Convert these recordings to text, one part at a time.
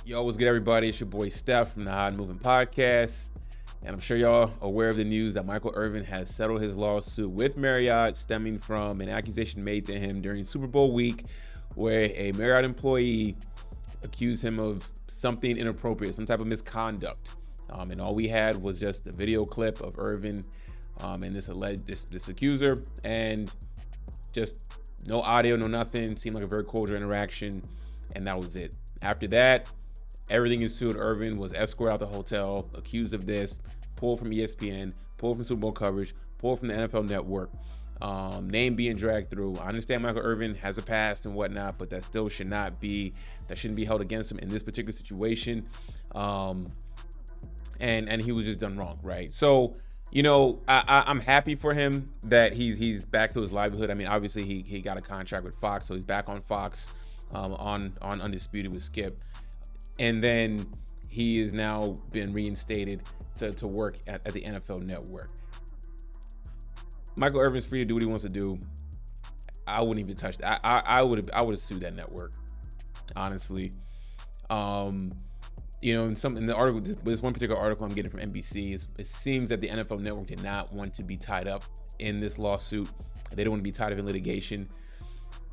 Yo, what's good, everybody? It's your boy Steph from the Hot and Moving Podcast. And I'm sure y'all are aware of the news that Michael Irvin has settled his lawsuit with Marriott stemming from an accusation made to him during Super Bowl week where a Marriott employee accused him of something inappropriate, some type of misconduct. And all we had was just a video clip of Irvin and this accuser, and just no audio, no nothing. Seemed like a very cordial interaction, and that was it. After that, everything ensued. Irvin was escorted out the hotel, accused of this, pulled from ESPN, pulled from Super Bowl coverage, pulled from the NFL Network, name being dragged through. I understand Michael Irvin has a past and whatnot, but that still shouldn't be held against him in this particular situation. And he was just done wrong, right? So, I'm happy for him that he's back to his livelihood. I mean, obviously he got a contract with Fox, so he's back on Fox on Undisputed with Skip. And then he is now been reinstated to work at the NFL Network. Michael Irvin's free to do what he wants to do. I wouldn't even touch that. I would have sued that network, honestly. In the article, this one particular article I'm getting from NBC, it seems that the NFL Network did not want to be tied up in this lawsuit. They don't want to be tied up in litigation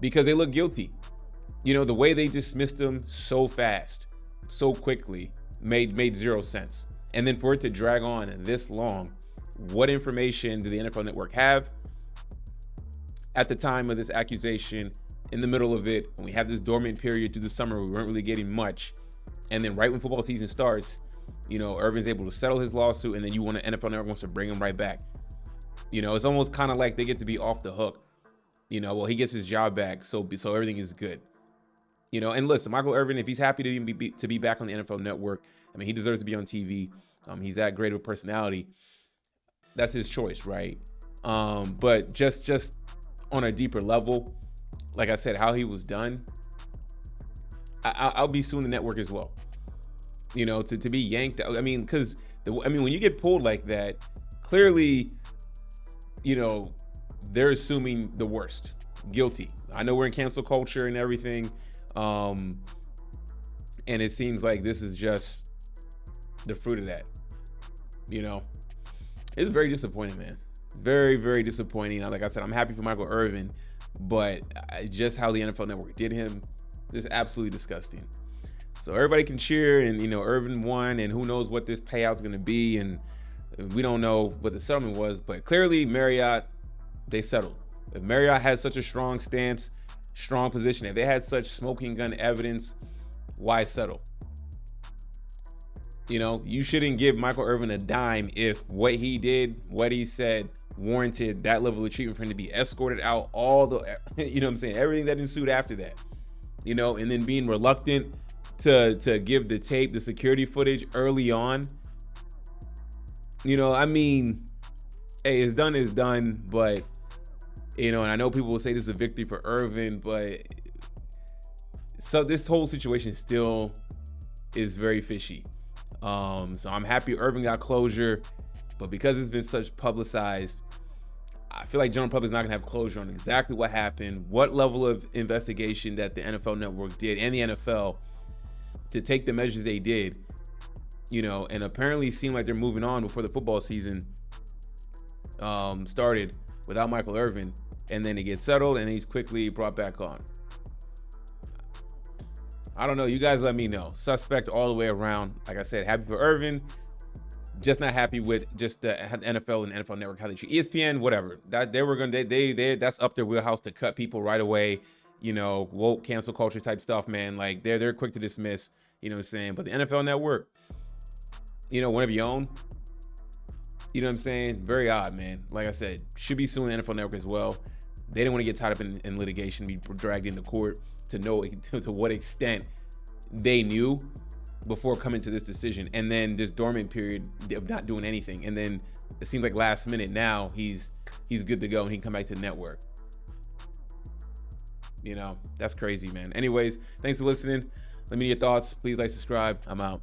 because they look guilty. The way they dismissed them so fast, so quickly, made zero sense. And then for it to drag on this long, what information did the NFL Network have at the time of this accusation? In the middle of it, when we had this dormant period through the summer, we weren't really getting much. And then right when football season starts, Irvin's able to settle his lawsuit, and then NFL Network wants to bring him right back. It's almost kind of like they get to be off the hook. He gets his job back, so everything is good. And listen, Michael Irvin, if he's happy to be back on the NFL Network, I mean, he deserves to be on TV. He's that great of a personality. That's his choice, right? But just on a deeper level, like I said, how he was done, I'll be suing the network as well. To be yanked out. I mean, because when you get pulled like that, clearly, they're assuming the worst, guilty. I know we're in cancel culture and everything. And it seems like this is just the fruit of that. It's very disappointing, man. Very, very disappointing. Like I said, I'm happy for Michael Irvin, but just how the NFL Network did him is absolutely disgusting. So everybody can cheer, and Irvin won, and who knows what this payout's going to be, and we don't know what the settlement was, but clearly Marriott, they settled. If Marriott had such a strong stance, strong position, if they had such smoking gun evidence, why settle? You shouldn't give Michael Irvin a dime if what he did, what he said, warranted that level of treatment for him to be escorted out, all the, everything that ensued after that, and then being reluctant to give the tape, the security footage early on. Hey, it's done is done, but, and I know people will say this is a victory for Irvin, but so this whole situation still is very fishy. So I'm happy Irvin got closure, but because it's been such publicized, I feel like general public's not gonna have closure on exactly what happened, what level of investigation that the NFL Network did and the NFL to take the measures they did, and apparently seem like they're moving on before the football season started without Michael Irvin, and then it gets settled and he's quickly brought back on. I don't know. You guys let me know. Suspect all the way around. Like I said, happy for Irvin. Just not happy with just the NFL and NFL Network, how they treat ESPN, whatever. That they were gonna that's up their wheelhouse to cut people right away. Woke cancel culture type stuff, man. Like they're quick to dismiss. What I'm saying? But the NFL Network, whenever you own, very odd, man. Like I said, should be suing the NFL Network as well. They didn't want to get tied up in litigation, be dragged into court to know to what extent they knew before coming to this decision, and then this dormant period of not doing anything, and then it seems like last minute now he's good to go and he can come back to the network. That's crazy, man. Anyways, thanks for listening. Let me know your thoughts. Please like, subscribe. I'm out.